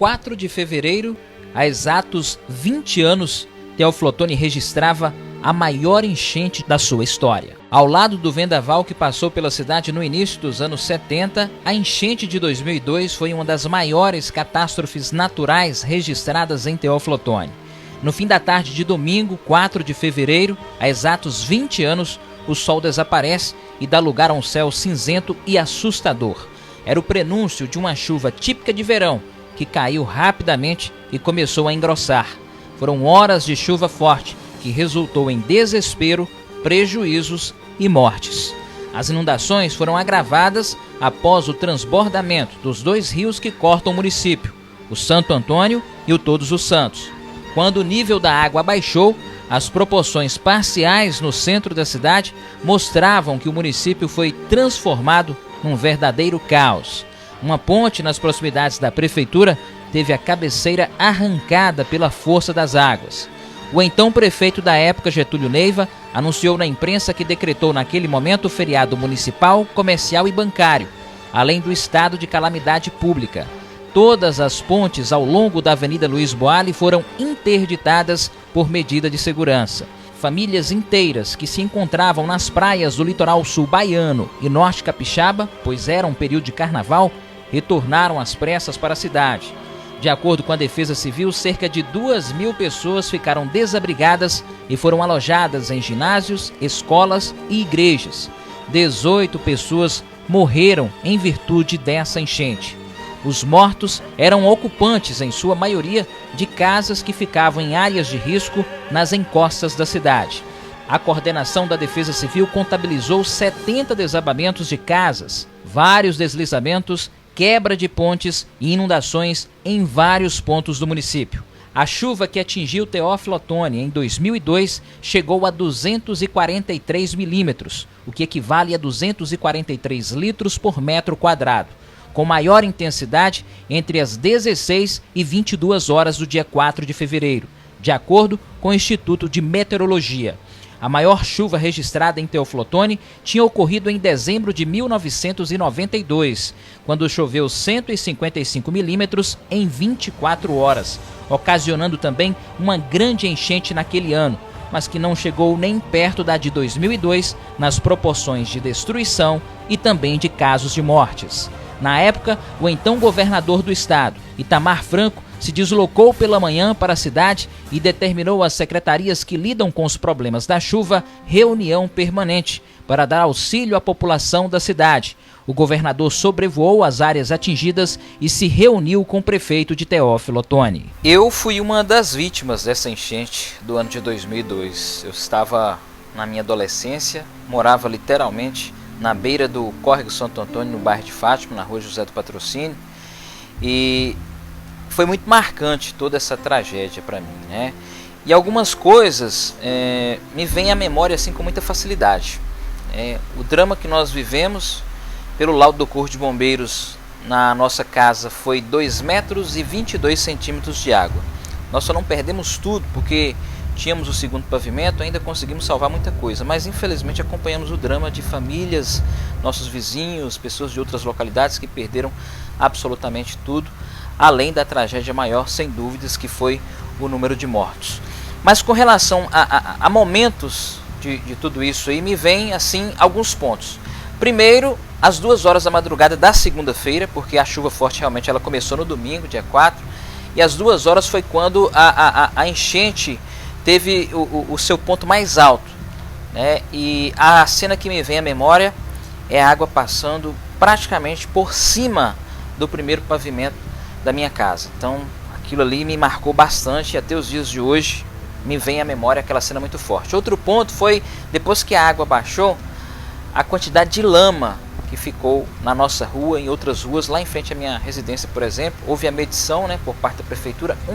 4 de fevereiro, há exatos 20 anos, Teófilo Otoni registrava a maior enchente da sua história. Ao lado do vendaval que passou pela cidade no início dos anos 70, a enchente de 2002 foi uma das maiores catástrofes naturais registradas em Teófilo Otoni. No fim da tarde de domingo, 4 de fevereiro, há exatos 20 anos, o sol desaparece e dá lugar a um céu cinzento e assustador. Era o prenúncio de uma chuva típica de verão, que caiu rapidamente e começou a engrossar. Foram horas de chuva forte, que resultou em desespero, prejuízos e mortes. As inundações foram agravadas após o transbordamento dos dois rios que cortam o município, o Santo Antônio e o Todos os Santos. Quando o nível da água baixou, as proporções parciais no centro da cidade mostravam que o município foi transformado num verdadeiro caos. Uma ponte nas proximidades da prefeitura teve a cabeceira arrancada pela força das águas. O então prefeito da época, Getúlio Neiva, anunciou na imprensa que decretou naquele momento o feriado municipal, comercial e bancário, além do estado de calamidade pública. Todas as pontes ao longo da Avenida Luiz Boali foram interditadas por medida de segurança. Famílias inteiras que se encontravam nas praias do litoral sul baiano e norte capixaba, pois era um período de carnaval, retornaram às pressas para a cidade. De acordo com a Defesa Civil, cerca de 2.000 pessoas ficaram desabrigadas e foram alojadas em ginásios, escolas e igrejas. 18 pessoas morreram em virtude dessa enchente. Os mortos eram ocupantes, em sua maioria, de casas que ficavam em áreas de risco nas encostas da cidade. A coordenação da Defesa Civil contabilizou 70 desabamentos de casas, vários deslizamentos, quebra de pontes e inundações em vários pontos do município. A chuva que atingiu Teófilo Otoni em 2002 chegou a 243 milímetros, o que equivale a 243 litros por metro quadrado, com maior intensidade entre as 16 e 22 horas do dia 4 de fevereiro, de acordo com o Instituto de Meteorologia. A maior chuva registrada em Teófilo Otoni tinha ocorrido em dezembro de 1992, quando choveu 155 milímetros em 24 horas, ocasionando também uma grande enchente naquele ano, mas que não chegou nem perto da de 2002 nas proporções de destruição e também de casos de mortes. Na época, o então governador do estado, Itamar Franco, se deslocou pela manhã para a cidade e determinou às secretarias que lidam com os problemas da chuva reunião permanente para dar auxílio à população da cidade. O governador sobrevoou as áreas atingidas e se reuniu com o prefeito de Teófilo Otoni. Eu fui uma das vítimas dessa enchente do ano de 2002. Eu estava na minha adolescência, morava literalmente na beira do Córrego Santo Antônio, no bairro de Fátima, na rua José do Patrocínio, e foi muito marcante toda essa tragédia para mim, né? E algumas coisas me vêm à memória assim com muita facilidade. O drama que nós vivemos pelo laudo do Corpo de Bombeiros na nossa casa foi 2 metros e 22 centímetros de água. Nós só não perdemos tudo porque tínhamos o segundo pavimento, ainda conseguimos salvar muita coisa, mas infelizmente acompanhamos o drama de famílias, nossos vizinhos, pessoas de outras localidades que perderam absolutamente tudo, além da tragédia maior, sem dúvidas, que foi o número de mortos. Mas com relação a momentos de tudo isso aí, me vem assim alguns pontos. Primeiro, às 2 horas da madrugada da segunda-feira, porque a chuva forte realmente ela começou no domingo, dia 4, e às 2 horas foi quando a enchente teve o seu ponto mais alto, né? E a cena que me vem à memória é a água passando praticamente por cima do primeiro pavimento da minha casa. Então aquilo ali me marcou bastante e até os dias de hoje me vem à memória aquela cena muito forte. Outro ponto foi, depois que a água baixou, a quantidade de lama que ficou na nossa rua, em outras ruas, lá em frente à minha residência, por exemplo, houve a medição, né, por parte da prefeitura, 1,5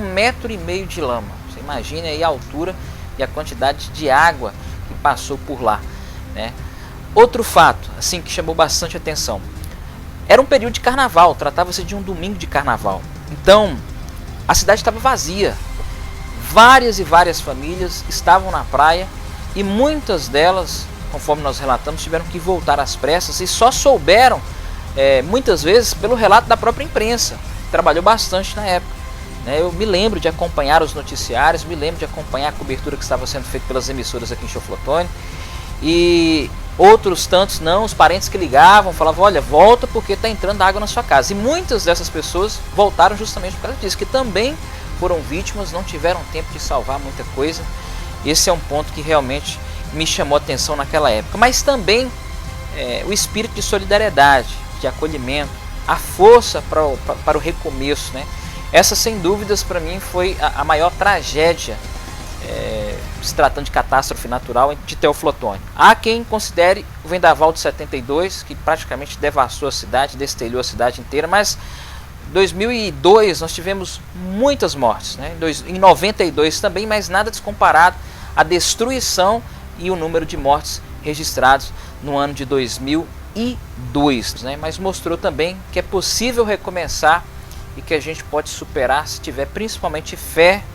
metros de lama. Você imagina aí a altura e a quantidade de água que passou por lá, né? Outro fato, assim, que chamou bastante atenção, era um período de carnaval, tratava-se de um domingo de carnaval. Então, a cidade estava vazia. Várias e várias famílias estavam na praia e muitas delas, conforme nós relatamos, tiveram que voltar às pressas e só souberam, muitas vezes, pelo relato da própria imprensa, que trabalhou bastante na época. né? Eu me lembro de acompanhar os noticiários, me lembro de acompanhar a cobertura que estava sendo feita pelas emissoras aqui em Teoflotone, e outros tantos não, os parentes que ligavam, falavam, olha, volta porque está entrando água na sua casa. E muitas dessas pessoas voltaram justamente por causa disso, que também foram vítimas, não tiveram tempo de salvar muita coisa. Esse é um ponto que realmente me chamou a atenção naquela época. Mas também o espírito de solidariedade, de acolhimento, a força para o recomeço, né? Essa, sem dúvidas, para mim foi a maior tragédia, se tratando de catástrofe natural, de Teoflotone. Há quem considere o vendaval de 72, que praticamente devastou a cidade, destelhou a cidade inteira, mas em 2002 nós tivemos muitas mortes, né? Em 92 também, mas nada descomparado à destruição e o número de mortes registrados no ano de 2002, né? Mas mostrou também que é possível recomeçar e que a gente pode superar se tiver principalmente fé